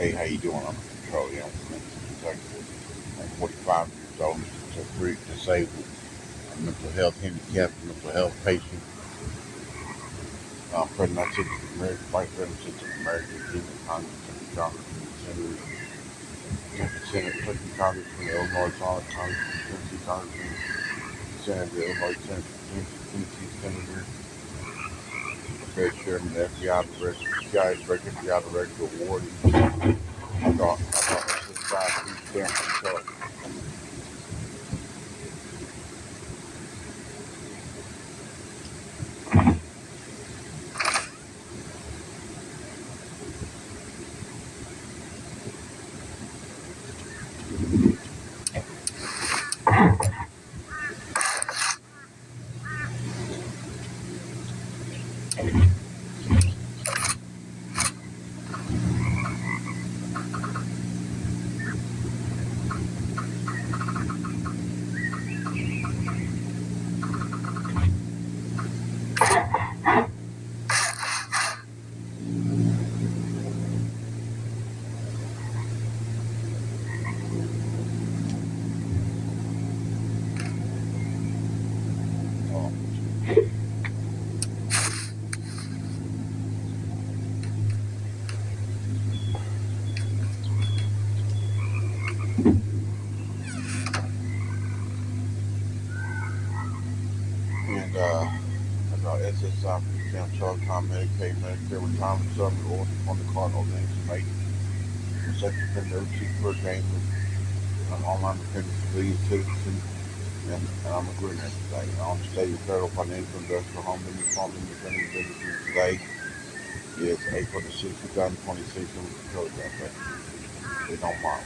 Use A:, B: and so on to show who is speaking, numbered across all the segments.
A: Hey, how you doing? I'm a control young from Kentucky. I'm 45 years old, disabled, a mental health handicapped, mental health patient. President United States of America, Vice President of America, Junior Congress, Congressman, Senator, Senate, Kentucky Congressman, Illinois Congressman, Tennessee Congressman, Senator, Illinois Tennessee Senator, Fed Chairman, FBI Director, CIA Director, FBI Director, awarding. I thought this was 5 food stamps. And I got SSI, food stamps, telecom, Medicaid, Medicare, retirement supplement, order on the cardinal names to make second no cheap per game with an online dependent civilian citizen, and I'm agreeing with today. On the state of federal financial industrial home independent businesses today is April the 6th, 2026, and we can close that thing. They don't mind.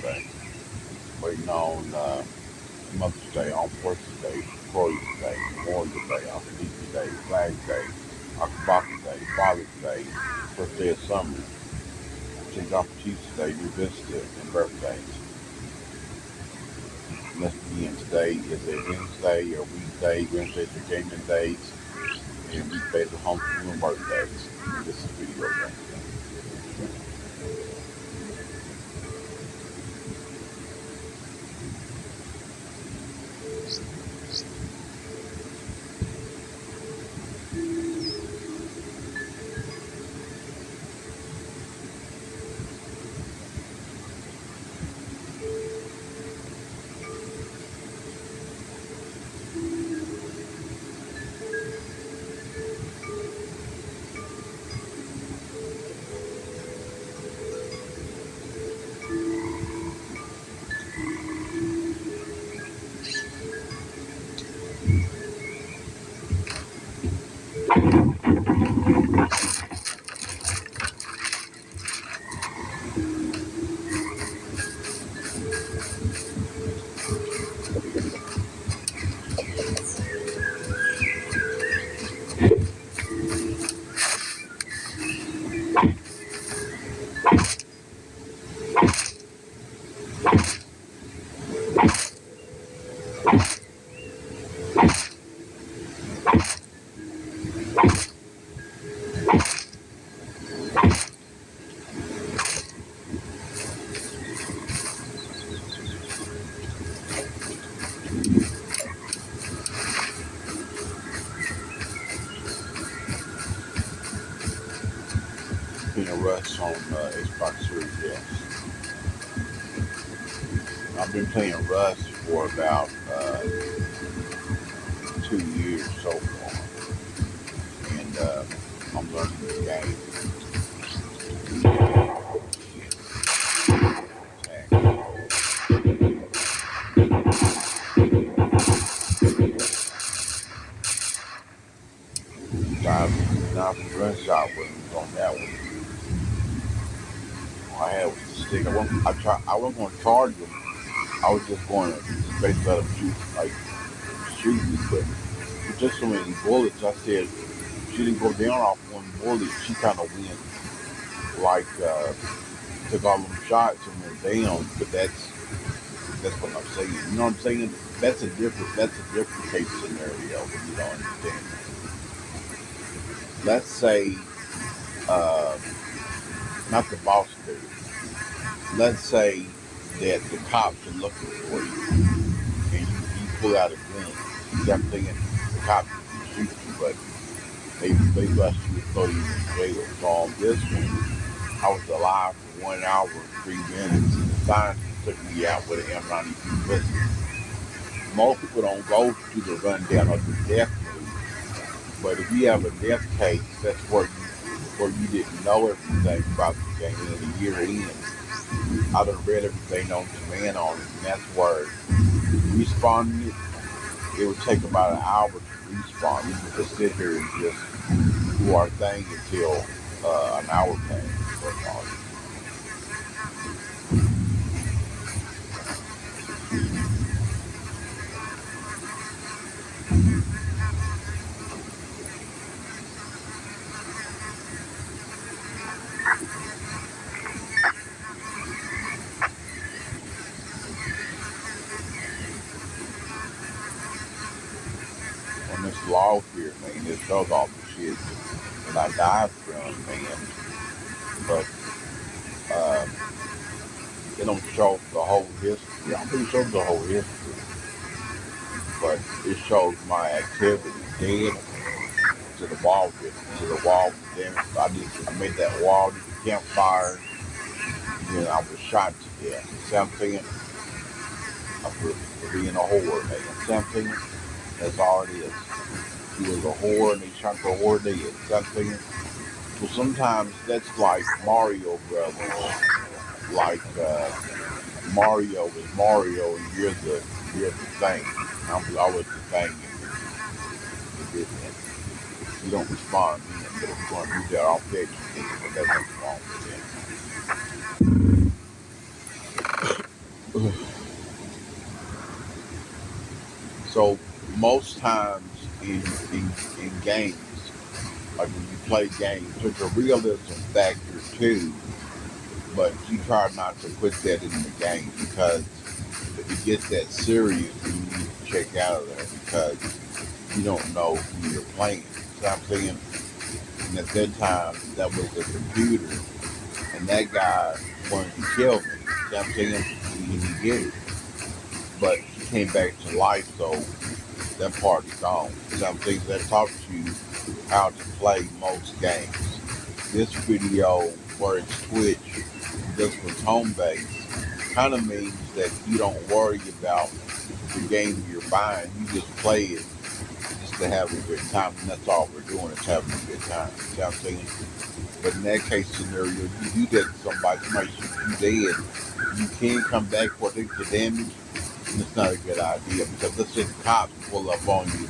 A: birthday. Waiting on Mother's Day, on Forces Day, Victoria's Day, Memorial Day, Alphabet Day, Flag Day, Akabaka Day, Father's Day, first day of summer, St. John Baptist Day, New Vista, and birthdays. And let's begin. Today is a Wednesday or weekday. Wednesdays are gaming days, and weekdays are homeschooling birthdays. And this is video Wednesday. Playing Rust on Xbox Series S. I've been playing Rust for about 2 years so far, and I'm learning the game. Now from gunshot was on that one. I had with the stick. I wasn't going to charge them. I was just going to basically let them shoot me, but with just so many bullets, I said she didn't go down off one bullet. She kind of went like took all them shots and went down. But that's what I'm saying. You know what I'm saying? That's a different case scenario when you don't understand. Let's say uh, not the boss dude. Let's say that the cops are looking for you and you pull out a gun. You got thinking the cops can shoot you, but they bust you and throw you in jail. So on this one, I was alive for 1 hour and 3 minutes, and the scientist took me out with an M92 pistol. Most people don't go through the rundown of the death move, but if you have a death case, that's where you didn't know everything about the game in the year in. I done read everything on demand on it, and that's where responding it would take about an hour to respawn. We could just sit here and just do our thing until an hour came. On this log here, man, this does all the shit that I died from, man. But uh, they don't show the whole history. I'm pretty sure the whole history, but it shows my activity dead to the wall, to the wall damage. I made that wall, did the campfire, and then I was shot to death. See what I'm saying? For being a whore, man. See what I'm saying? That's all it is. She was a whore and they shot the whore dead. See what I'm saying? So sometimes that's like Mario Brothers. Like Mario is Mario and you're the thing. I'm always the thing in the business. You don't respond then, but if you're going to do that off that, but that's what's wrong with them. So most times in games, like when you play games, there's a realism factor too, but you try not to put that in the game because if it gets that serious, you need to check out of there because you don't know who you're playing. So I'm saying, and at that time, that was the computer, and that guy wanted to kill me. So I'm saying, and he did it, but he came back to life, so that part's gone. So I'm saying that taught you how to play most games. This video, where it's Twitch, this was home base, kind of means that you don't worry about the game you're buying. You just play it just to have a good time, and that's all we're doing is having a good time. You know what I'm saying? But in that case scenario, you do that to somebody shoots you dead, you can come back for the damage, and it's not a good idea because let's say the cops pull up on you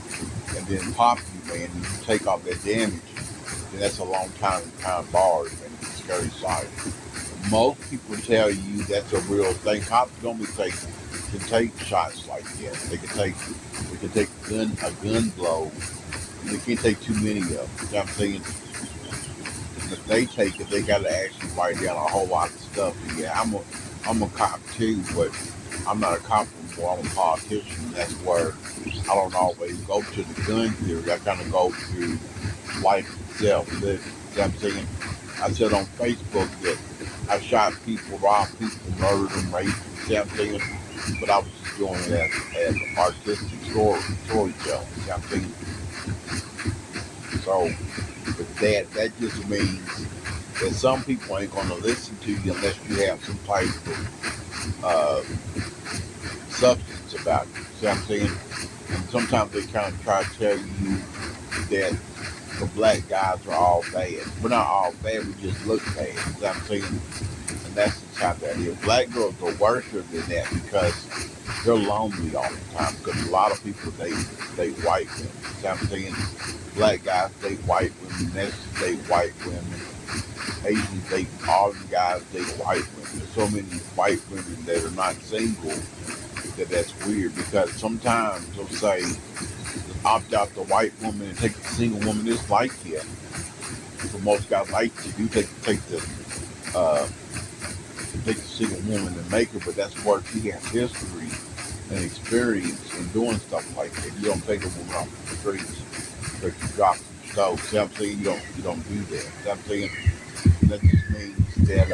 A: and then pop you, man, and you take off that damage, then that's a long time behind bars, and it's a scary sight. Most people tell you that's a real thing. Cops normally can take shots like that. They can take a gun blow. They can't take too many of them. You know what I'm saying? If they take it, they got to actually write down a whole lot of stuff. And yeah, I'm a cop too, but I'm not a cop anymore. I'm a politician. That's where I don't always go to the gun theory. I kind of go to life itself. You know what I'm saying? I said on Facebook that I shot people, robbed people, murdered them, raped them. You know what I'm saying? But I was just doing it as an artistic storytelling. You know what I'm saying? So with that just means that some people ain't gonna listen to you unless you have some type of substance about you. See what I'm saying? And sometimes they kind of try to tell you that the black guys are all bad. We're not all bad, we just look bad. You know what I'm saying? And that's the type that is. Black girls are worse than that because they're lonely all the time. Because a lot of people date white women. You know what I'm saying? Black guys date white women, Mexicans date white women, Asians date all the guys date white women. There's so many white women that are not single that's weird because sometimes they'll say opt out the white woman and take the single woman. It's like that. So most guys like to do uh, take the single woman and make her, but that's where she has history and experience in doing stuff like that. You don't take a woman off the streets because you drop some stove. See what I'm saying? You don't do that. See what I'm saying? That just means that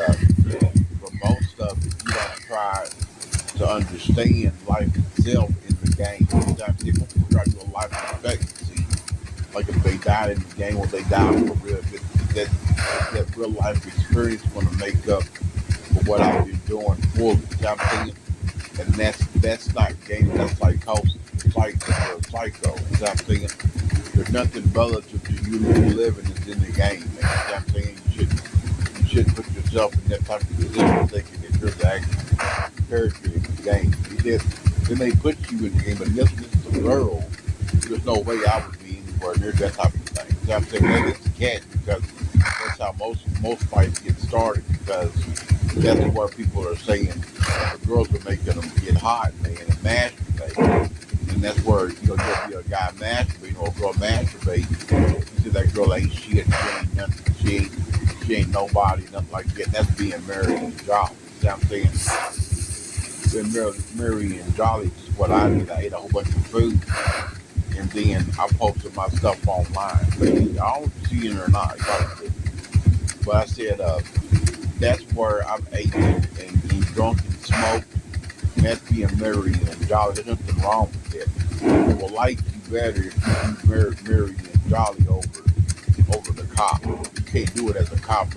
A: for most stuff, if you don't try to understand life itself in the game, sometimes people try to do a life expectancy. Like if they died in the game or they died for real, that real life experience going to make up for what I've been doing for me. You know what I'm saying? And that's not game, that's psychosis. Psycho. You know what I'm saying? There's nothing relative to you living is in the game, man. You know what I'm saying? You shouldn't put yourself in that type of position thinking that you're the actual character in the game. Then they put you in the game, but this is the world. There's no way I would be anywhere near that type of thing. You know what I'm saying? That is the catch because that's how most fights get started because that's where people are saying the girls are making them get hot, man, and masturbate. And that's where you'll be a guy masturbating or a girl masturbating. You see that girl ain't shit, she ain't nothing, she ain't nobody, nothing like that. That's being married and jolly. You know what I'm saying? Being married and jolly is what I did. I ate a whole bunch of food and then I posted my stuff online. I don't know if you seen it or not, but I said that's where I'm ate and drunk and smoked. And that's being married and jolly. There's nothing wrong with that. People will like you better if you married and jolly over the cop. You can't do it as a cop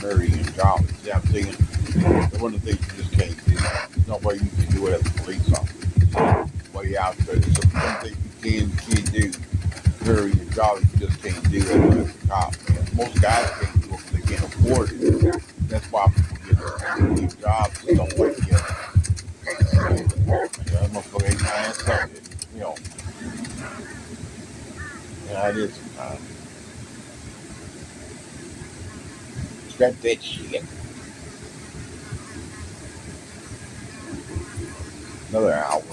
A: married and jolly. See what I'm saying? That's one of the things you just can't do. There's no way you can do it as a police officer. Way out there. There's some things you can do. Married and jolly, you just can't do it as a cop, man. Most guys can't do it because they can't afford it. That's why people get jobs and don't like it. That motherfucker ain't my ass started. You know, yeah, it is sometimes. Scrap that shit. Another hour.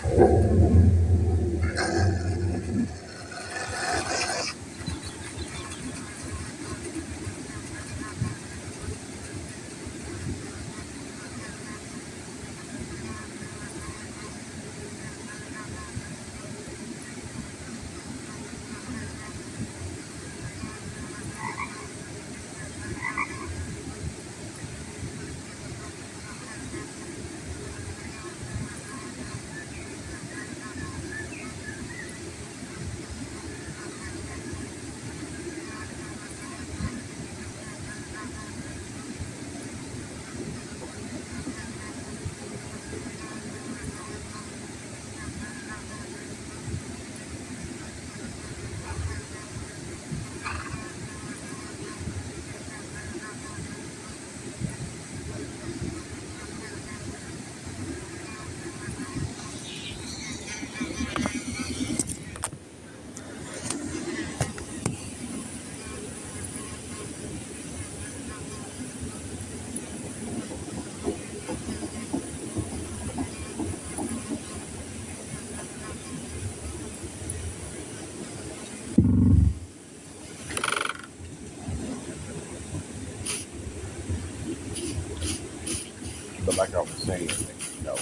A: But like I was saying, you know,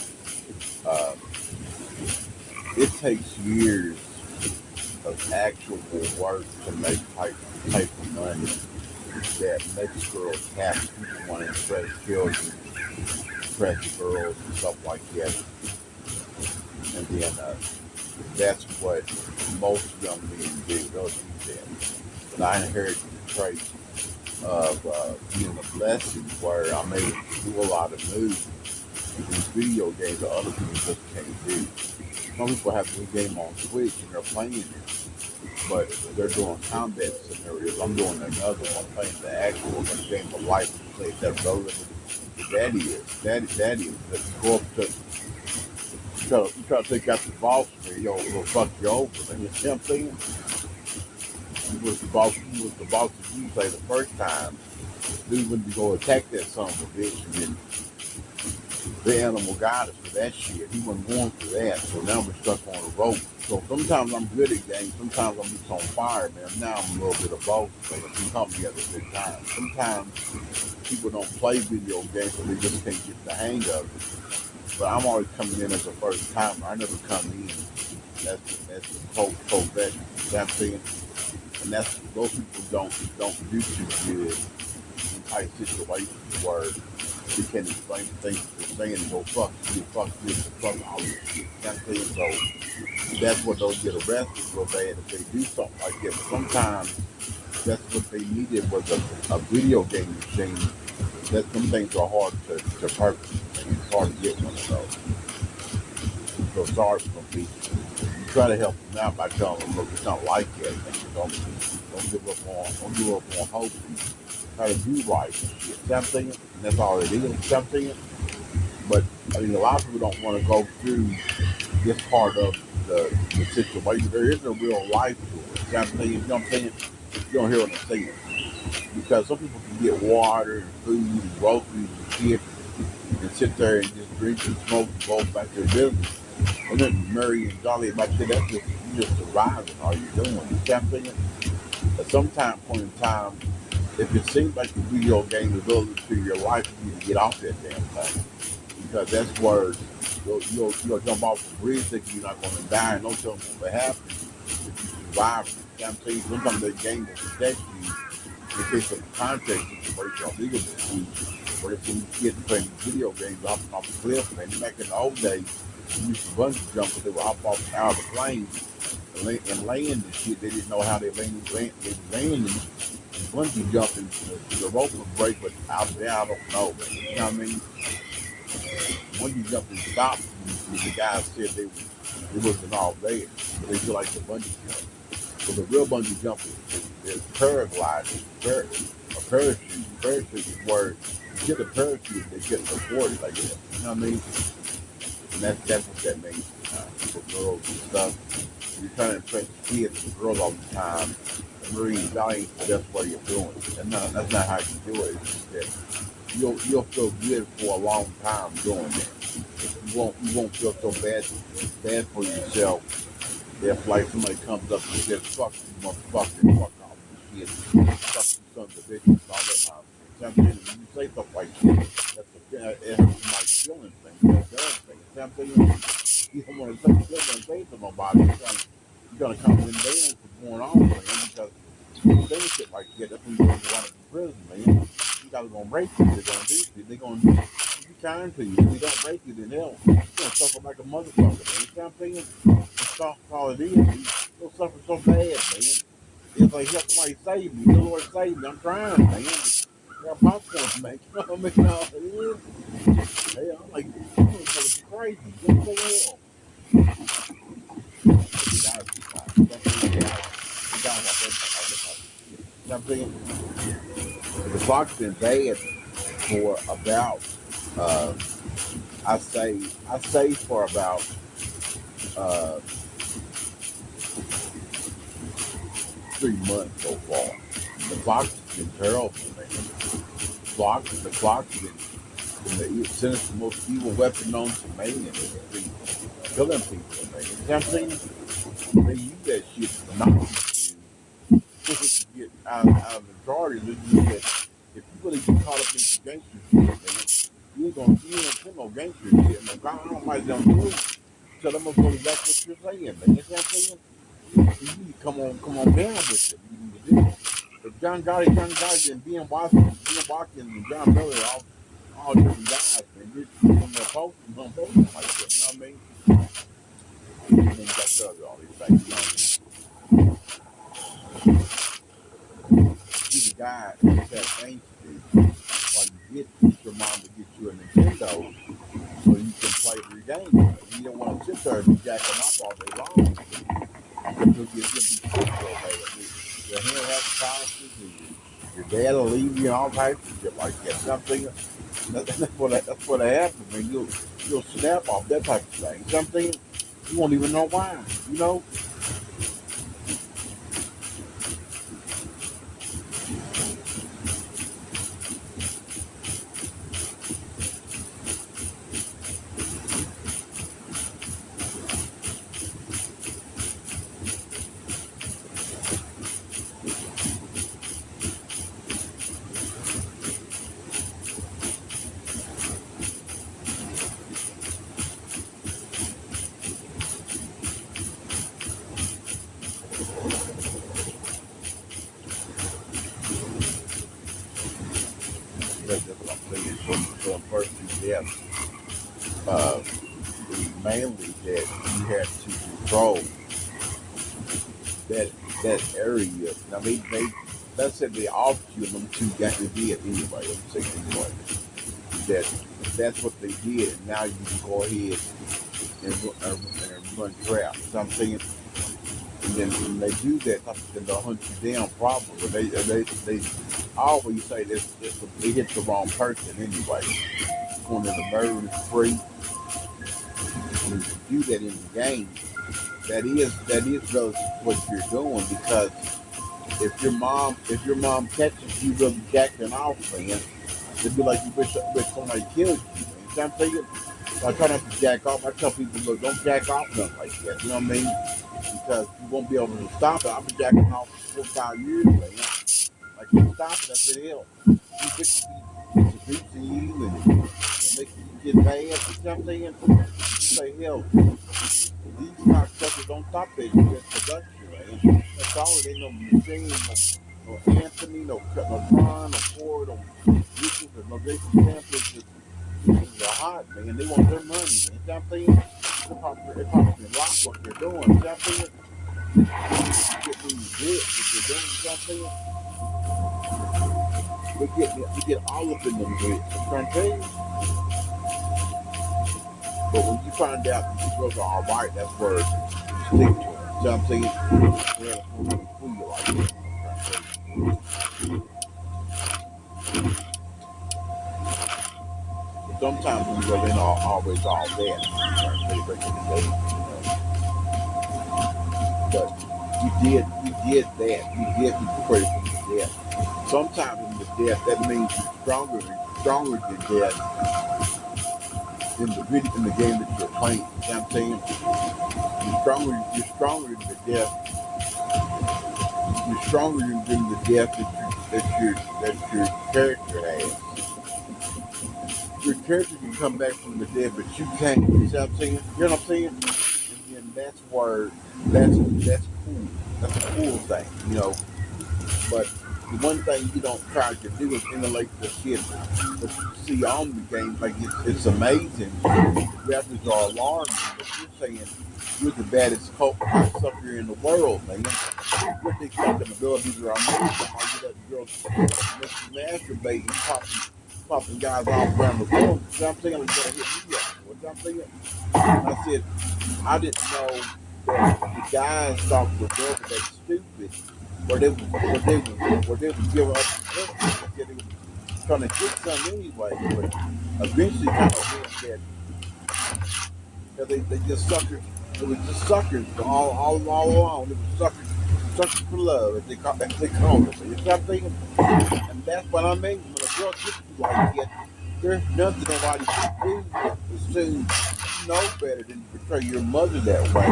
A: uh, it takes years of actual work to make type of money that makes girls happy. People want to impress children, impress girls, and stuff like that. And then that's what most young men do. They'll do that. But I inherited the trait of being a blessing where I'm able to do a lot of moves in these video games that other people just can't do. Some people have the game on Switch and they're playing it, but they're doing combat scenarios. I'm doing another one, playing the actual game of life play that relevant. That is. Let's go up to you try to take out the boss, man, will fuck you over. And you see what I'm saying? You was the boss that you play the first time. Dude went to go attack that son of a bitch, and then the animal got us for that shit. He wasn't going for that, so now we're stuck on a rope. So sometimes I'm good at games, sometimes I'm just on fire, man. Now I'm a little bit of both, so it can come together at good time. Sometimes people don't play video games, so they just can't get the hang of it. But I'm always coming in as a first timer. I never come in. That's the pro veteran. That's saying, and that's those people don't do too good in tight situations where they can't explain the things that they're saying and go fuck you, fuck this, fuck all this shit. That's saying, so that's what they'll get arrested real bad if they do something like that. But sometimes that's what they needed was a video game machine. That some things are hard to purchase. And it's hard to get one of those. So sorry for some people. You try to help them out by telling them, look, it's not like that. Don't give up on hope. Try to do right and shit. Something, and that's all it is. Something. But I mean, a lot of people don't want to go through this part of the situation. There is a real life to it. Something, you know what I'm saying? You don't hear what I'm saying. Because some people can get water and food and groceries and shit and sit there and just drink and smoke and go back to their business. And then Murray and Jolly about to say that's just you just surviving. All you're doing. You know what I'm saying? At some point in time, if it seems like the video game is over to your life, you need to get off that damn thing. Because that's where you'll jump off the bridge thinking you're not going to die and don't tell them what will happen if you survive. You know what I'm saying? Sometimes that game will protect you in case of a context situation or legal dispute. Or if you get playing video games hopping off the cliff, man, back in the old days, you used to bungee jump, but they would hop off out of the plane and land and shit. They didn't know how they landing bungee jumping, the rope would break, but out there, I don't know. You know what I mean? Bungee jumping stopped, and the guys said it wasn't all there. But they feel like the bungee jump. So the real bungee jumping is paragliding, a parachute. Parachute is where you get a parachute, they get supported like that. You know what I mean? And that's what that means for girls and stuff. You're trying to impress kids and girls all the time. Marine, that ain't the best way of doing it. That's not how you do it. It's just that you'll feel good for a long time doing that. If you won't feel so bad for yourself if like somebody comes up and says, fuck you motherfucker, fuck off this shit, fuck you sons of bitches, all that nonsense. Something when you say stuff like that, that's somebody's feeling thing, that's their thing. Something you don't want to say to nobody. You're gonna come in there for going on, man, because you say shit like that, that's when you're gonna go out of prison, man. You guys are gonna break you, they're gonna do shit, they're gonna be kind to you. If they don't break you, then hell, you're gonna suffer like a motherfucker, man. You know what I'm saying? That's all it is. You'll suffer so bad, man. It's like, help somebody save me. The Lord save me. I'm trying, man. Yeah, popcorn, man. You know what I mean? No, it is. Hell, I'm like, this motherfucker's crazy. What the hell? You gotta be fine. You know what I'm saying? The clock's been bad for about, uh, I say for about, uh, 3 months so far. The clock's been terrible, man. The clock's been since the most evil weapon known to man. It's been killing people, man. You know what I'm saying? They use that shit to knock you to get out of the majority. They use that. If you really get caught up in some gangster shit, man, you ain't kill no gangster shit. Man, I don't like them do it. So them motherfuckers, that's what you're saying, man. You know what I'm saying? You need to come on down with it. You need to do it. But John Gotti, and Ben Watkins, and John Miller, all different guys, man. Just from their posts and on posts like that. You know what I mean? And then you got to tell you all these things. You know what I mean? He's a guy that things to do while you get your mom to get you a Nintendo so you can play your game. You don't want to sit there and jacking off all day long. You'll be sick so bad. Your hand has toxins and your dad will leave you and all types of shit like that. Something that's what happens, man. You'll snap off that type of thing. Something you won't even know why. You know? That's what I'm saying. So first you death, uh, mainly that you have to control that area. Now they let's say they offered you them two got to did anyway. I'm saying anyway that's what they did, and now you can go ahead and run traps. So I'm saying, and then when they do that, then they'll hunt you down probably. But they always say they hit the wrong person anyway. Going in the murder spree, when you do that in the game, that is really what you're doing because if your mom catches you really jacking off, man, it'd be like you wish somebody killed you. Man. You know what I'm saying? So I try not to jack off. I tell people, look, don't jack off nothing like that. You know what I mean? Because you won't be able to stop it. I've been jacking off for 4 or 5 years, man. I can't stop it. I said, hell, you bitches be seducing you and making you get bad. You know what I'm saying? You say, hell, these cocksuckers don't stop that production, man. That's all. There ain't no machine, no Anthony, no Tron, no Ford, no Richard, no Jason Samples. These are hot, man. They want their money, man. You know what I'm saying? They're probably lock what they're doing. You know what I'm saying? Get these grits that they're doing. You know what I'm saying? We get all up in them grits. I'm trying to tell you. But when you find out these girls are all right, that's where you stick to it. You know what I'm saying? Yeah, it's gonna fool you like that. But sometimes when you go in, always all that. I'm trying to tell you back in the day. But you did that. You did be afraid from the death. Sometimes in the death, that means you're stronger than death. in the game that you're playing. You know what I'm saying? You're stronger than the death. You're stronger than the death that your character has. Your character can come back from the dead, but you can't. You know what I'm saying? You know what I'm saying? And then that's where that's cool. That's a cool thing, you know. But the one thing you don't try to do is emulate the shit that you see on the game. Like it's amazing. Graphics are alarming, but you're saying you're the baddest sucker in the world, man. What they fucking abilities are amazing. How you let girls make you masturbate and popping guys all around the world. You know what I'm saying? It's gonna hit me up. What I'm saying? And I said, I didn't know that the guys thought the girls were that stupid, where they would give up the they were trying to get some anyway, but eventually kind of went that they just suckers. It was just suckers all along. It was suckers for love, as they call it. You know what I'm saying? And that's what I mean. When a girl gets you like that, there's nothing nobody can do as soon you know better than to portray your mother that way.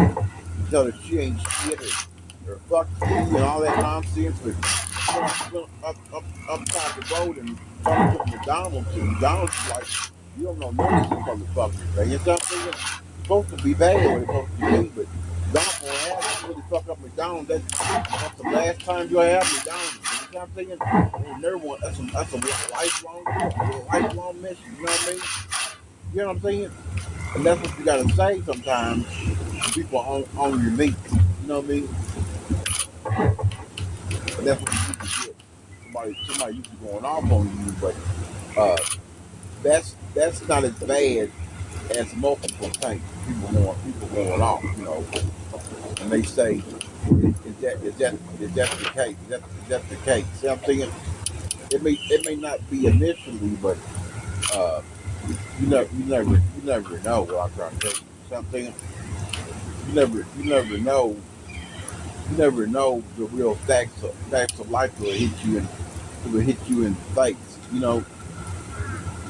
A: You tell her she ain't shit or fuck you and all that nonsense. But up top the road and talking to McDonald's, and McDonald's like, you don't know none of these motherfuckers, man. You know what I'm saying? It's supposed to be bad what it's supposed to be, but McDonald's won't have you really fuck up McDonald's. That's the last time you'll have McDonald's. You know what I'm saying? And never want that's a lifelong mission. You know what I mean? You know what I'm saying? And that's what you gotta say sometimes to people on your meat. You know what I mean? And that's what you need to get. Somebody usually going off on you, but uh, that's not as bad as multiple things. People going off, you know, and they say, is that the case? Is that the case? See what I'm saying? It may not be initially, but uh, you never know what I'm trying to tell you. See what I'm saying? You never know the real facts of life will hit you in the face, you know.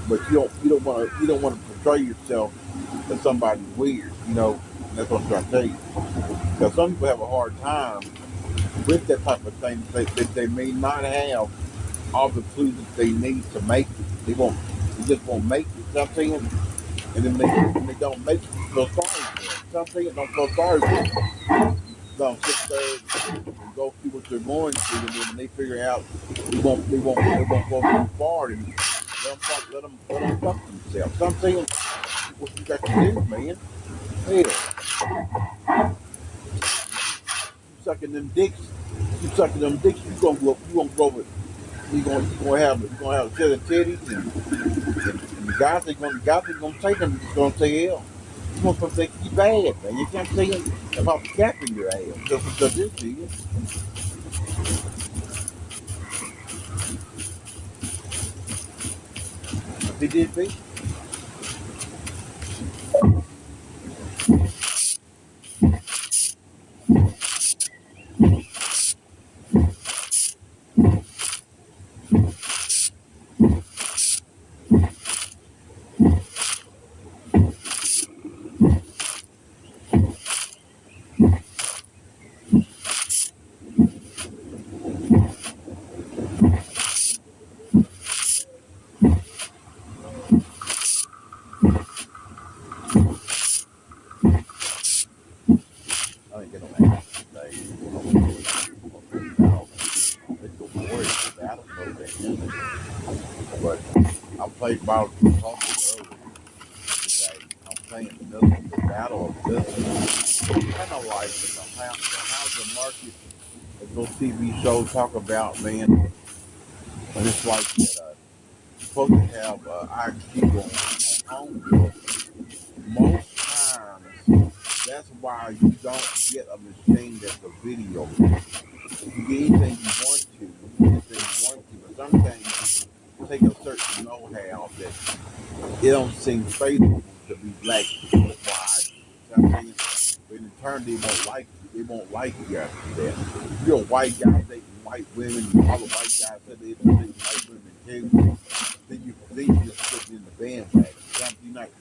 A: But you don't want to portray yourself as somebody weird, you know. And that's what I'm trying to tell you. Because some people have a hard time with that type of thing. They may not have all the clues that they need to make it. They just won't make it. You know what I'm saying? And then when they don't make it, you feel sorry for them. You know what I'm saying? Don't feel sorry for them. Don't sit there and go through what they're going through, and then when they figure out they won't go too far, and let them fuck themselves. So I'm saying what you got to do, man. Hell, you sucking them dicks. You sucking them dicks. You gonna grow with. You gonna have a set of titties, and the guys are gonna take them. It's gonna say hell. You gonna think you bad, man. You can't say it about the cap in your ass just because this is. He did me. I ain't get on that today. It's the Warriors. I don't know that. But I played Battle of the Republic earlier today. I'm playing the Battle of Business. Kind of like the housing market that those TV shows talk about, man. But it's like that, you're supposed to have IQ on home building. Most times, that's why you don't get a machine that's a video. You get anything you want to, but sometimes you take a certain know-how that it don't seem faithful to be black people. That's why I do. You know what I'm saying? But in turn, they won't like you. They won't like you after that. If you're a white guy dating white women, and all the white guys said they don't date white women too, then you just put in the bandwagon. You know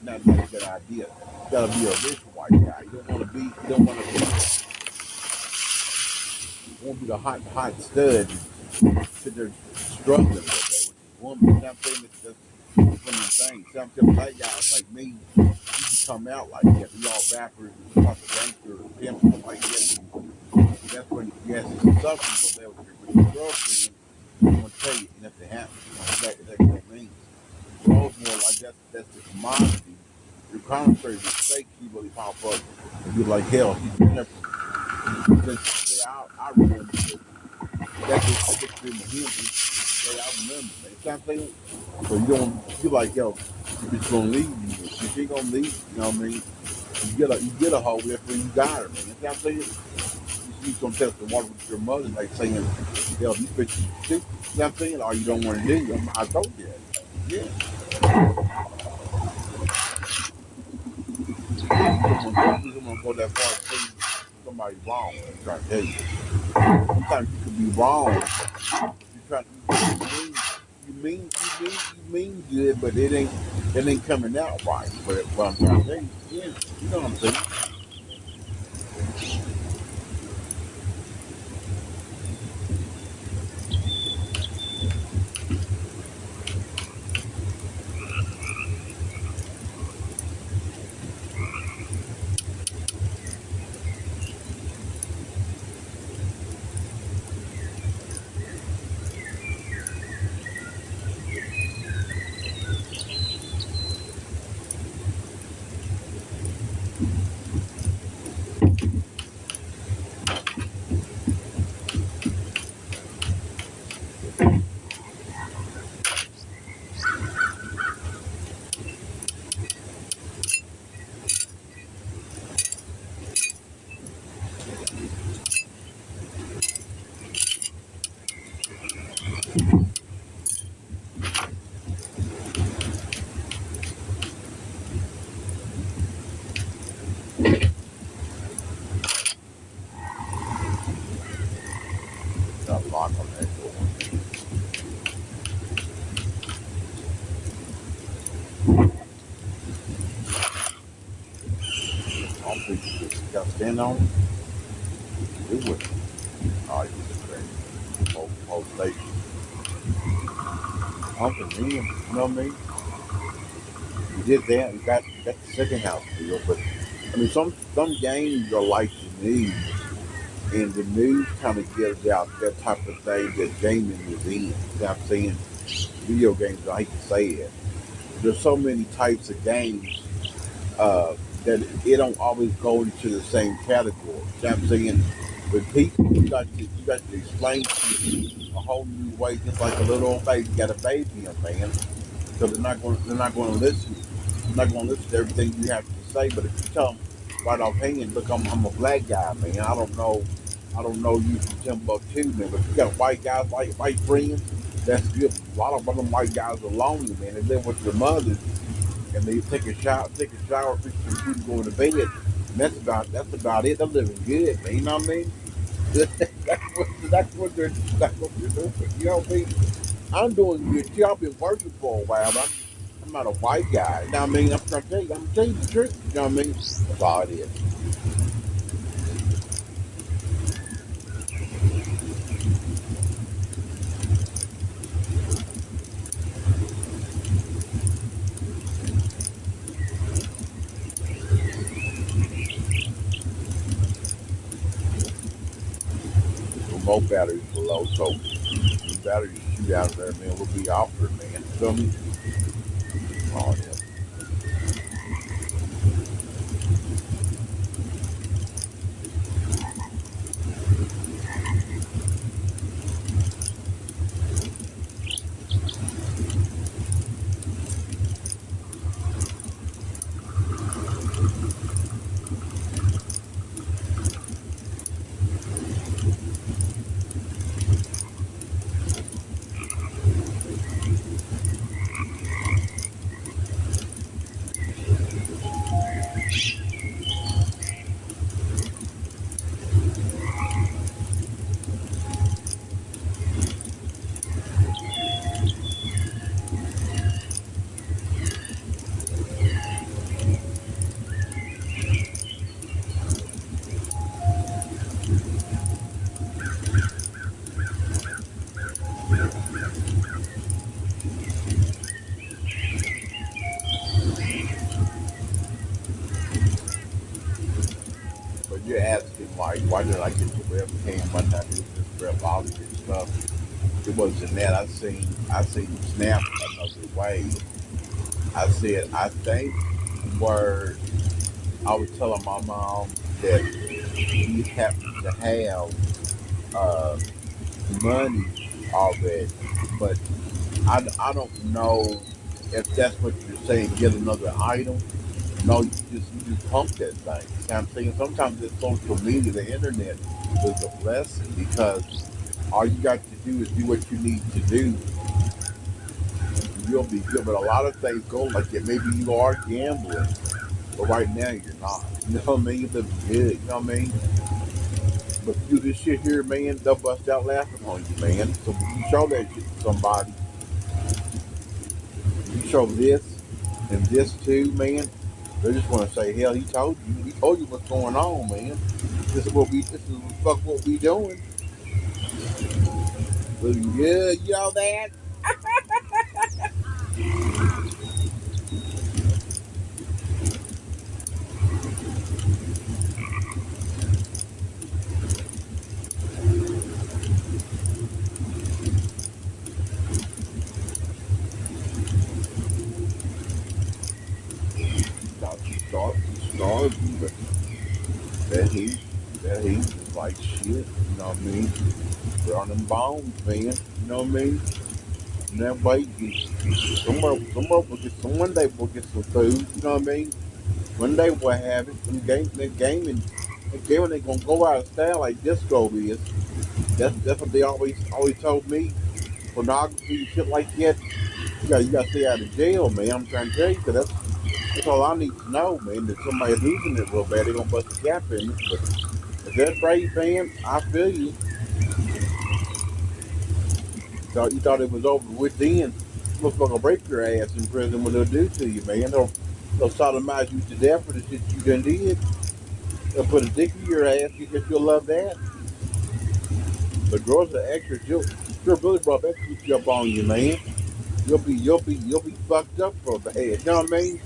A: not a good idea. You gotta be a rich white guy. You won't be the hot stud sit there struggling with that with this woman. You know what I'm saying? It's one of the things. Some black guys like me, you can come out like that. We all rappers and talk gangster or pimp stuff like that. That's when you ask some substance over there with your girlfriend. I'm gonna tell you nothing happens. Exactly what that means. Rose more like that's the commodity. Your contrary mistakes you really pop up and be like, hell, he's been there since I remember this. That's just been him. I remember, man. You know what I'm saying? So you don't feel like, yo, if it's gonna leave you, if she gonna leave, you know what I mean? You get a hoe wherever you got her, man. You know what I'm saying? You gonna test the water with your mother, like saying, yo, you bitch, you know what I'm saying? Or you don't want to do. I told you that. Yeah. Someone gonna go that far to say somebody wrong. I'm trying to tell you. Sometimes you could be wrong. You try you mean good, but it ain't coming out right. But what I'm trying to tell you, yeah, you know what I'm saying. Got a lock on that door. I don't think you just got to stand on it. Do it. Oh, you just crazy. Whole station. I'm for me, you know what I mean? You did that. You got the second house deal, but I mean, some games are like the news, and the news kind of gives out that type of thing that gaming is in. You know what I'm saying? Video games, I hate to say it. There's so many types of games uh, that it don't always go into the same category. You know what I'm saying? With people, you got to explain to them a whole new way, just like a little old baby got a baby in, man. So they're not going to listen. They're not going to listen to everything you have to say. But if you tell them right offhand, look, I'm a black guy, man. I don't know you from Timbuktu, man. But if you got white guys, white friends, that's good. A lot of them white guys are lonely, man. They live with their mothers and they take a shower, fix some food, and go to bed. And that's about it. They're living good, man. You know what I mean? That's what they're doing. You know what I mean? I'm doing good too. I've been working for a while, but I'm not a white guy. You know what I mean? I'm trying to tell you the truth. You know what I mean? That's all it is. Remote batteries are low, so the batteries shoot out of there, man, will be offered, man. You feel me? Oh, yeah. you're asking like, why did I get the webcam? Why did I do this web and stuff? It wasn't that. I seen Snap another way. I said, I think where I was telling my mom that he happened to have money already, but I don't know if that's what you're saying. Get another item. No, you just pump that thing. See what I'm saying? Sometimes this social media, the internet, is a blessing because all you got to do is do what you need to do. You'll be good. But a lot of things go like that. Maybe you are gambling, but right now you're not. You know what I mean? You live good. You know what I mean? But you do this shit here, man, they'll bust out laughing on you, man. So if you show that shit to somebody, you show this and this too, man, they just want to say, hell, he told you what's going on, man. This is what we doing. Looking good, you know that? Now she starving, but that heat, that heat is like shit, you know what I mean? We're on them bones, man, you know what I mean? And that way, one day we'll get some food, you know what I mean? One day we'll have it. That gaming ain't gonna go out of style like disco is. That's what they always told me. Pornography and shit like that. You gotta stay out of jail, man. I'm trying to tell you, 'cause that's all I need to know, man. That somebody losing it real bad, they gonna bust a cap in it. But if that's brave, man, I feel you. You thought it was over with then. Motherfucker break your ass in prison what they'll do to you, man. They'll sodomize you to death for the shit you done did. They'll put a dick in your ass because you'll love that. The girls are extra. She'll really rub extra up on you, man. You'll be fucked up for bad. You know what I mean?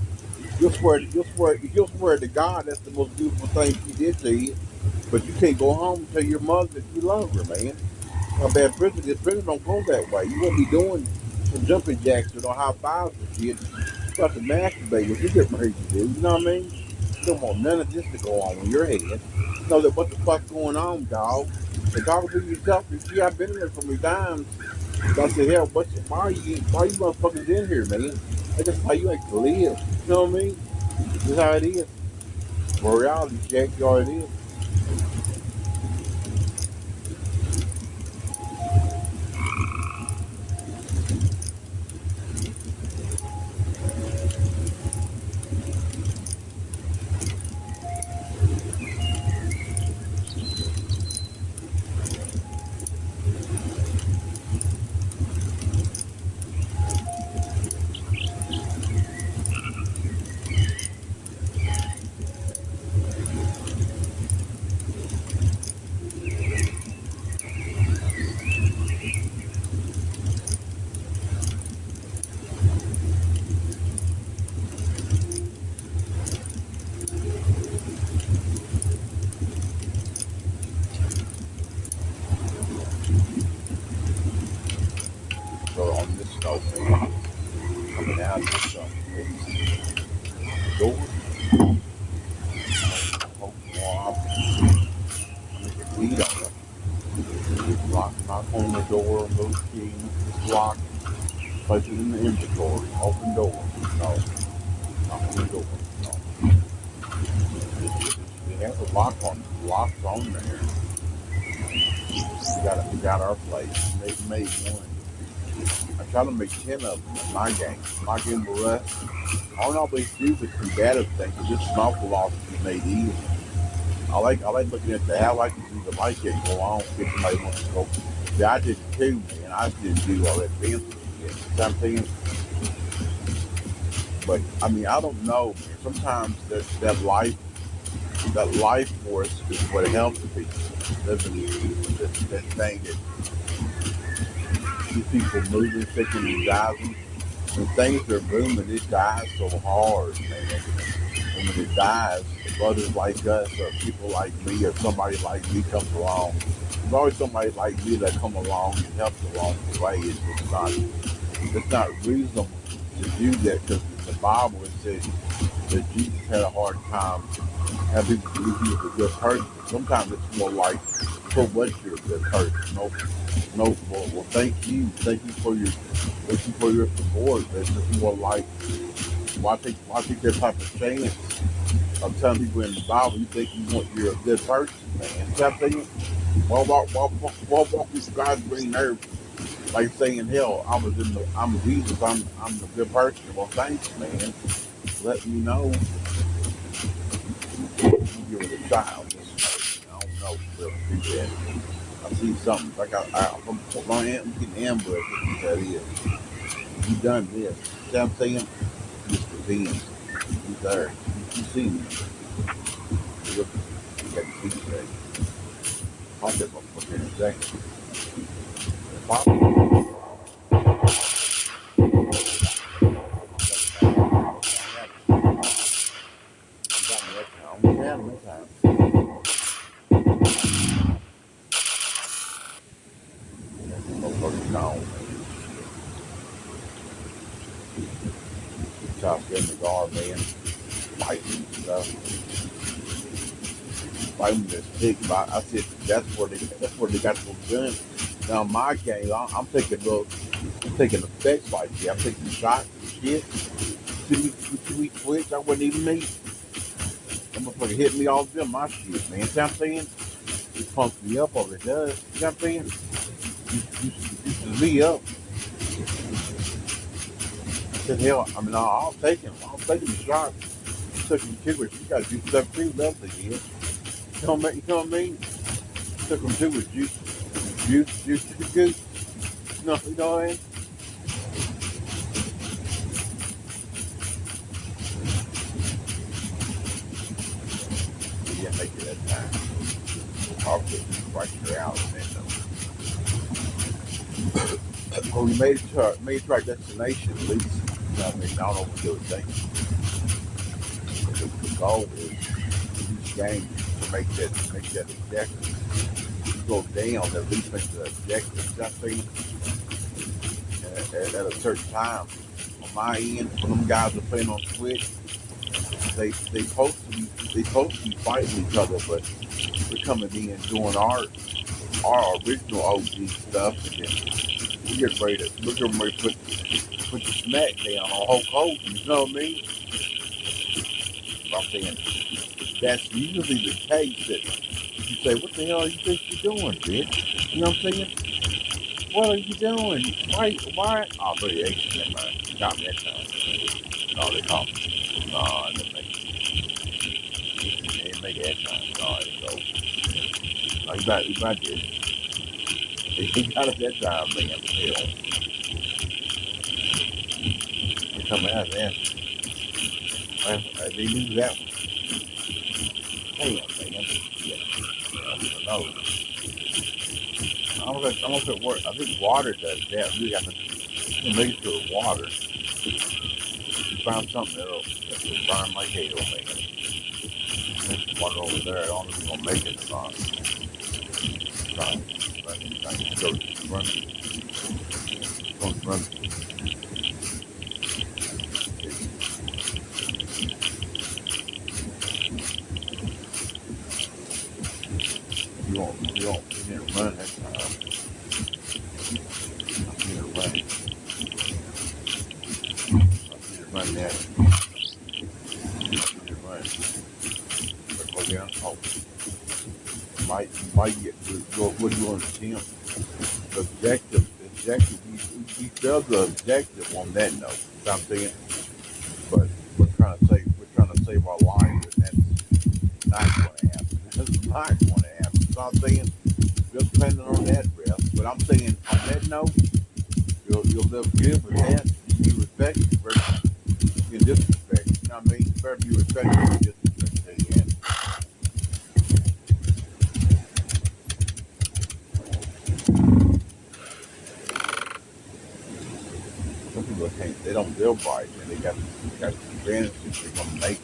A: You'll swear to God that's the most beautiful thing she did to you. But you can't go home and tell your mother that you love her, man. A bad prison don't go that way. You won't be doing some jumping jacks or no high fives and shit. You have to masturbate what you get ready to do. You know what I mean? You don't want none of this to go on in your head. You know that what the fuck's going on, dog. And talk to yourself. You see, I've been in there so many times. I said, hell, why you motherfuckers in here, man? That's just how you like to live. You know what I mean? This is how it is. For reality check, you all it is. So on this note, man, coming out of this door, hope I'm lead on it. Just knock on the door, move key, just lock, place it in the inventory, open door. No, knock on the door. No. We have a locks on there. We got our place. Made one. I try to make 10 of them in my game. My game will rust. I don't always do the combative thing, but this smoke loss is made easy. I like looking at the how I can do the light get go on if somebody wants to go. Yeah, I did it too, man. I didn't do all that fancy shit. Something, but I mean, I don't know, man. Sometimes that life force is what helps people. Living that thing that keeps people moving, shaking and diving. When things are booming, it dies so hard, man. And when it dies, brothers like us or people like me or somebody like me comes along. There's always somebody like me that come along and helps along the way. It's not reasonable to do that because in the Bible it says that Jesus had a hard time having people believe he was a good person. Sometimes it's more like, so what you're a good person. No, no, well, thank you for your support. It's just more like, why take that type of chance? I'm telling people in the Bible, you think you're a good person, man. You know what I'm saying? Walk this God's green earth like saying, hell, I'm Jesus, I'm a good person. Well, thanks, man. Let me know you're a child. I don't know if we'll do that. I see something like my aunt was getting ambushed. What that is? You done this? See what I'm saying? Mr. Vince, he's there. You see me? Look, you got to see today. I'll get my foot in a second. Pop. Top in the guard, man, fighting and stuff. Fighting this pig. I said that's where they got those guns. Now in my game, I'm taking effects like that. I'm taking shots and shit. See me twitch, I wasn't even me. That motherfucker hit me all them my shit, man. See what I'm saying? It pumps me up over it does. You know what I'm saying? You me up. I said, hell, I mean, I'll take him. I'll take him a shot. You took him two, but you got to do stuff too, left again. You know what I mean? Took him two with juice, goose. No, you know what I mean? You didn't make it that time. I'll put you right there out and then. Well, we made it to our destination at least. You know what I mean? I don't know what they were thinking. The goal is each game to make that objective. You go down, at least make the objective. You know what I'm saying? At a certain time. On my end, when them guys are playing on Twitch, they supposed to be fighting each other, but we're coming in doing our original OG stuff, and then we're getting ready to put the smack down on Hulk Hogan. You know what I mean? I'm saying that's usually the case that you say, "What the hell you think you're doing, bitch?" You know what I'm saying? What are you doing? Why? Oh, variation, man. Got me that time. No, they call me. No, I didn't make it. They didn't make it that time. No, so you might just he got it that time, man. Hell, they come out there. They knew that one. Damn, man. Yeah, I don't know. I'm gonna put work. I think water does that. We got to make sure water. You found something that'll burn like hell, man. There's water over there. I don't know if it's gonna make it or not. Go run, run. You need to run that time. You need to run. You need to run that. You need to run. But go down. Oh, might get what do you want to attempt? Objective. We failed the objective on that note. You know what I'm saying? But we're trying to save our lives, and that's not going to happen. That's not going to happen. You know what I'm saying? Just depending on that rest. But I'm saying on that note, you'll live good with that. You be respected versus being disrespected. You know what I mean? Better be respected than disrespected. Some people can't. They don't live right, and they got advantages they're gonna make.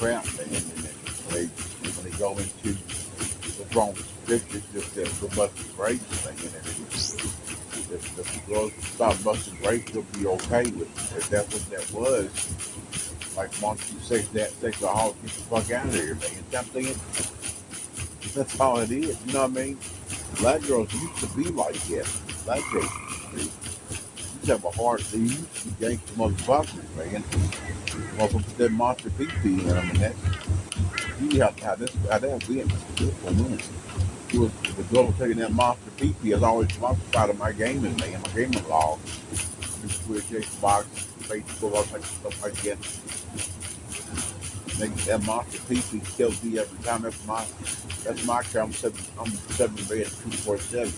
A: crap, man. And then when they go into what's wrong with scripture, just that the busting grace thing, and if the girls stop busting grace, you'll be okay with it. If that's what that was, like once you say that sexaholic, get the fuck out of here, man. You know what I'm saying? That's all it is. You know what I mean? Black girls used to be like that. Black girls used to have a heart. They used to be gangster motherfuckers, man. Motherfuckers put that monster PP in them, and that's you have how that went. This for women. It was the girl taking that monster PP has always multiplied of my gaming, man. My gaming log. Twitch, Xbox, Facebook, all types of stuff like that. That monster PP kills me every time. That's my care. I'm seven bed 247.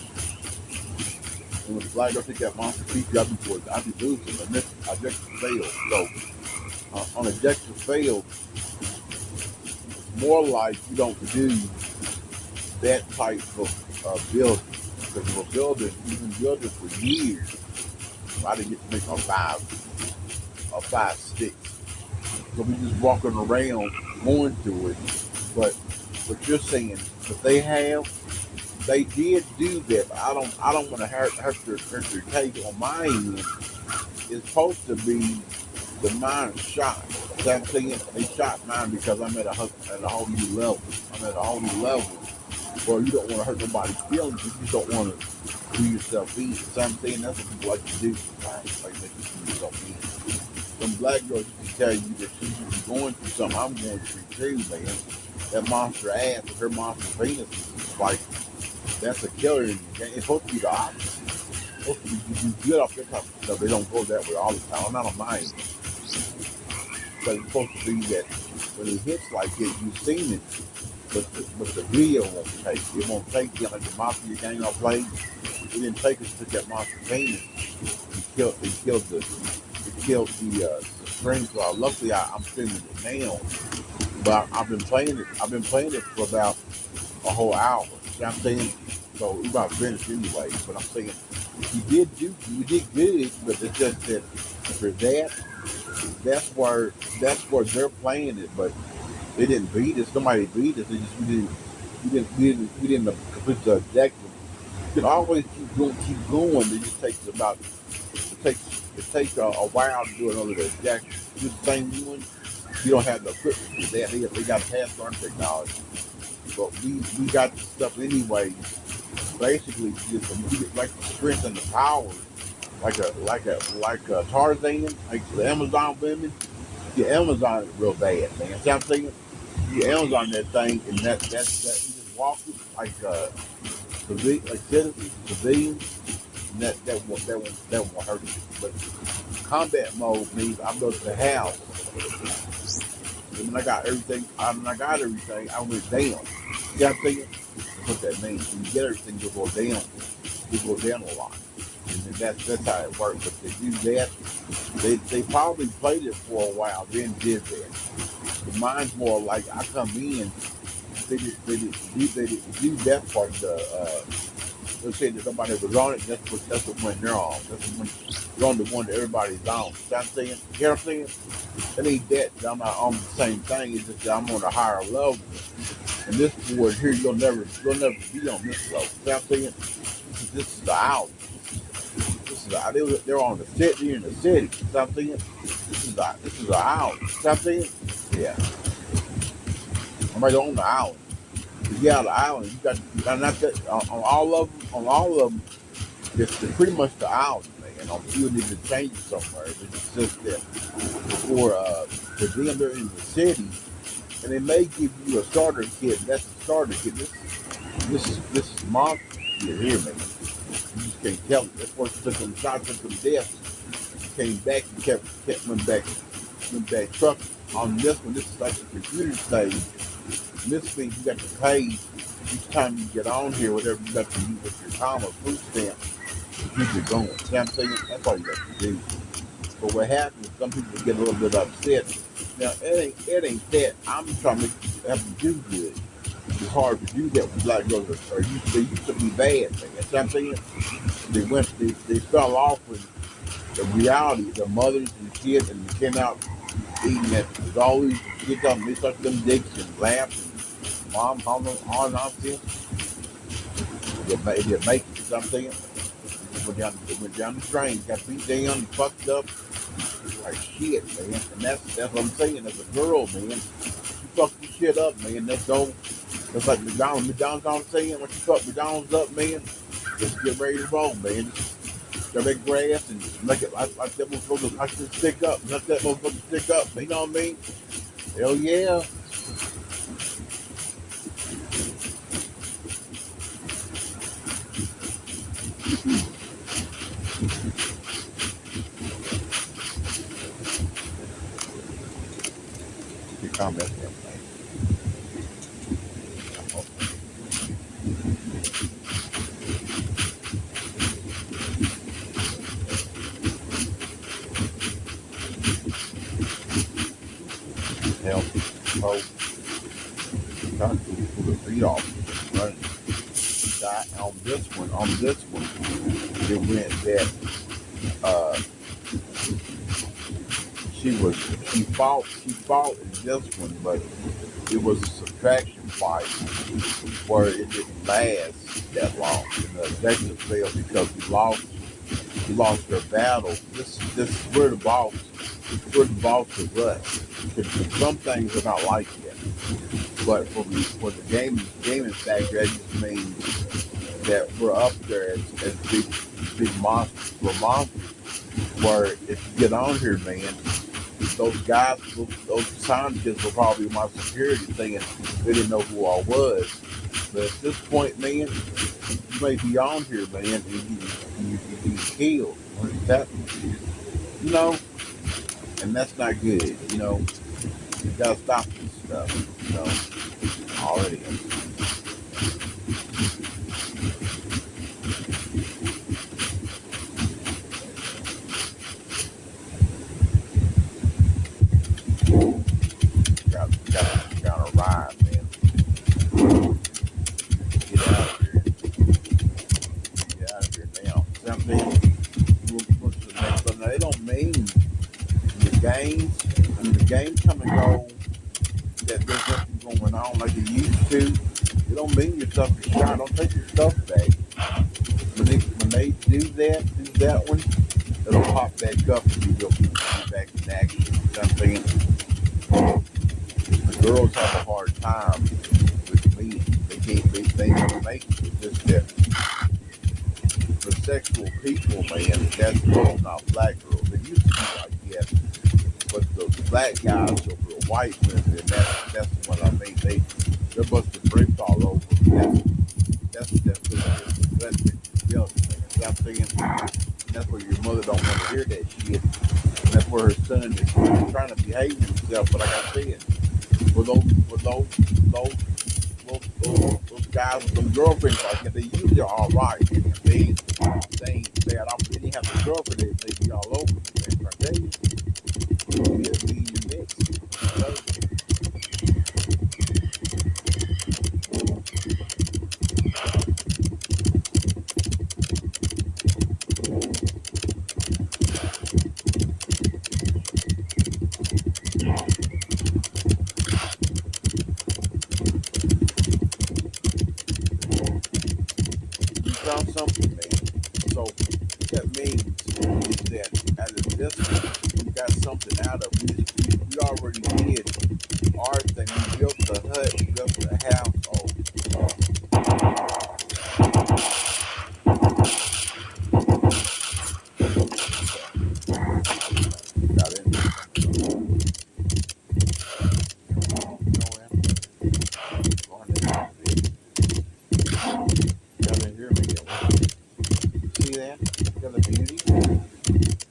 A: And when the black girl take that monster PP, I be losing. I just failed. So on objective failed, more like you don't do that type of building. Because we're building, we've been building for years. I didn't get to make a 5-6. So we just walking around going through it. But what you're saying, that they did do that. But I don't want to hurt their case on my end. It's supposed to be the mine shot. So I'm saying they shot mine because I'm at a whole new level. I'm at a whole new level. Well, you don't want to hurt nobody's feelings. You just don't want to do yourself in. So I'm saying that's what people like to do. Like make you do yourself in. Some black girls can tell you that she's going through something I'm going through too, man. That monster ass with her monster penis is like, that's a killer. It's supposed to be the opposite. It's supposed to be you do good off that type of stuff. They don't go that way all the time. I'm not on mine. But it's supposed to be that when it hits like it, you've seen it. But the video won't take. It won't take you like the Mafia game I played. It didn't take us to that monster penis. It killed the string. So luckily I'm streaming it now. But I've been playing it for about a whole hour. You know what I'm saying? So we about finished anyway. But I'm saying you did good, but it's just that for that's where they're playing it, but they didn't beat us. Somebody beat us. They just we didn't complete the objective. You can always keep going. It just takes it takes a while to do another objective. Do the same one. You don't have the equipment for that. They got past our technology, but we got the stuff anyway. Basically, just like the strength and the power, like a Tarzan, like the Amazon women. The Amazon is real bad, man. See what I'm saying? You Amazon that thing, and that you just walk it like civilians, and that won't hurt you. But combat mode means I go to the house, and when I got everything, I went down. You know what I'm saying? That's what that means. When you get everything, you go down. You go down a lot. And that's how it works. If they do that, they probably played it for a while, then did that. But mine's more like I come in, they didn't do that part of let's say that nobody was on it, that's what when they're on. That's when you're on the one that everybody's on. You know what I'm saying? You know what I'm saying? It ain't that I'm not on the same thing, it's just that I'm on a higher level. And this board here, you'll never be on this level. You know what I'm saying? This is the out. They're on the city, they're in the city. You know what I'm saying? This is the out. You know what I'm saying? Yeah. I'm right on the island. If you're out of the island, you got not that on all of them, it's pretty much the island, man. On you need to change it somewhere. It's just that for them they're in the city, and they may give you a starter kit. That's a starter kit. This is monster shit here, man. You just can't tell it. That's what took them shots, took them deaths. Came back and kept went back trucking. On this one, this is like the computer stage. This thing you got to pay each time you get on here, whatever you got to use with your time or food stamp to keep it going. See what I'm saying? That's all you got to do. But what happens is some people get a little bit upset. Now it ain't that. I'm trying to have them do good. It's hard to do that when black girls they used to be bad, man. You know what I'm saying? They fell off with the reality, the mothers and kids, and they came out eating that. There's always You tell me suck them dicks and laugh and mom, all nonsense. You make something. It went down the drain, got beat down, fucked up, like shit, man. And that's what I'm saying. As a girl, man, you fuck your shit up, man. Let's go. That's like McDonald's. McDonald's, I'm saying, when you fuck McDonald's up, man, just get ready to roll, man. Just make grass and make it like that motherfucker like to stick up. Let that motherfucker stick up. You know what I mean? Hell yeah. You comment and help, hope, trying to pull the feet off. Right? On this one, it went that uh, she fought in this one, but it was a subtraction fight where it didn't last that long. And the executive failed because he lost their battle. This is where the boss is us. Because some things are not like that. But for the gaming factor, that just means that we're up there as big monsters. We're monsters. Where if you get on here, man, those guys, those scientists were probably my security thinking they didn't know who I was. But at this point, man, you may be on here, man, and you be killed. That, you know, and that's not good. You gotta stop this stuff. Already. Gotta ride, man. Get out of here. Get out of here now. Something. What's the next one? Now, it don't mean the games. I mean, the games come and go. That there's nothing going on like it used to. It don't mean your stuff is shot. Don't take your stuff back. When they do that one, it'll pop back up and you'll be back in action. Something. The girls have a hard time with me. They never make it. It's just that for sexual people, man, that's girls, not black girls. They used to be like that. But the black guys over the white women, and that's what I mean. They're busting bricks all over. That's the other thing. I'm saying that's where your mother don't want to hear that shit. And that's where her son is trying to behave himself. But like I said, those guys with them girlfriends like that, they usually are all right. They ain't bad. They didn't have a girlfriend, they be all over the place. I tell you, it'll be in your mix. You found something, man. So what that means is that out of this one, we got something out of it. We already did our thing. We built the hut, we built the house. Got in there. Going in there. Y'all didn't hear me yet. See that? Got the beauty?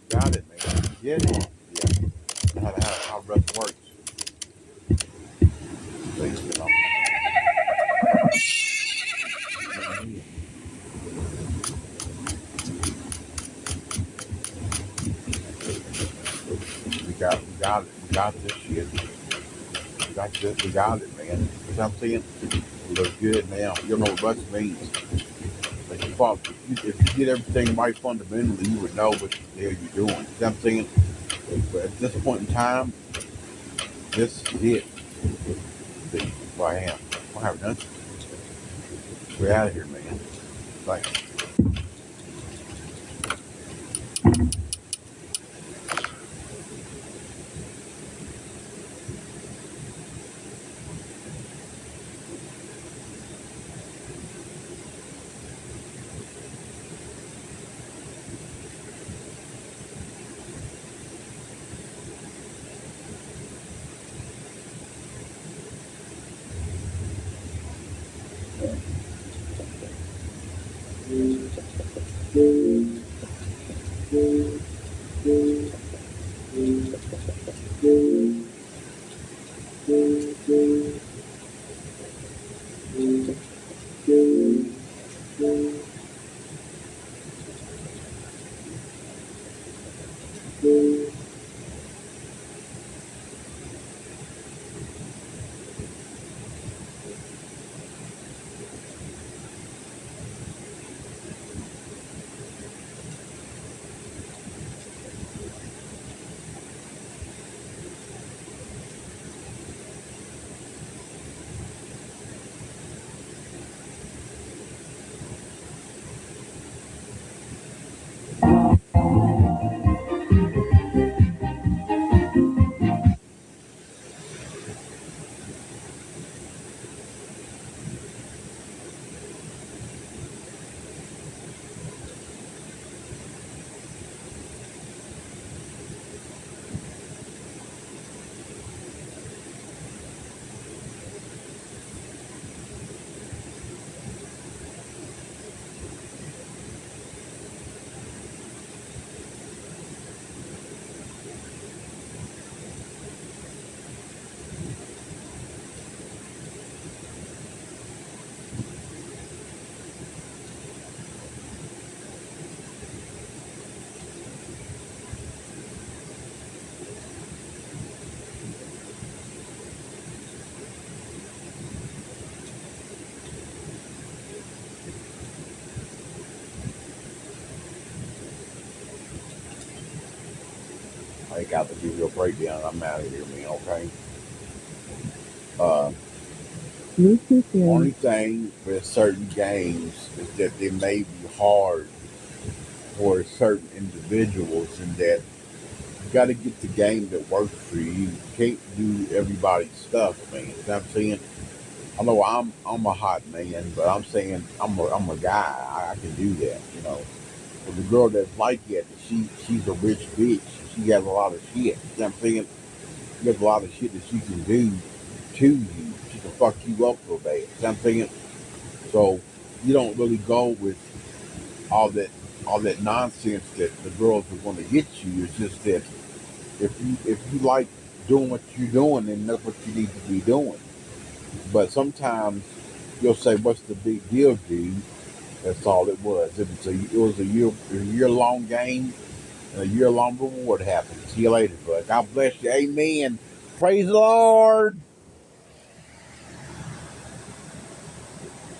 A: Got it, man. You get it? Yeah. How breath works. Please. We got it. We got this shit. We got this. We got it, man. You know what I'm saying? It looks good now. You don't know what Russ means. Like if you did everything right fundamentally, you would know what the hell you're doing. You know what I'm saying? But at this point in time, This is it. The, well, I am. I have nothing. We're out of here, man. Thanks. I got to give you a breakdown. I'm out of here, man. Okay. Uh, Only thing with certain games is that they may be hard for certain individuals, in that you got to get the game that works for you. You can't do everybody's stuff, man. You know what I'm saying? I know I'm a hot man, but I'm saying I'm a guy. I can do that, you know. But the girl that's like that, she's a rich bitch. She has a lot of shit. You know what I'm saying? She has a lot of shit that she can do to you. She can fuck you up real bad. You know what I'm saying? So you don't really go with all that all that nonsense that the girls are going to hit you. It's just that if you like doing what you're doing, then that's what you need to be doing. But sometimes you'll say, "What's the big deal, dude?" That's all it was. It was a year long game and a year long reward happened. See you later, bud. God bless you. Amen. Praise the Lord.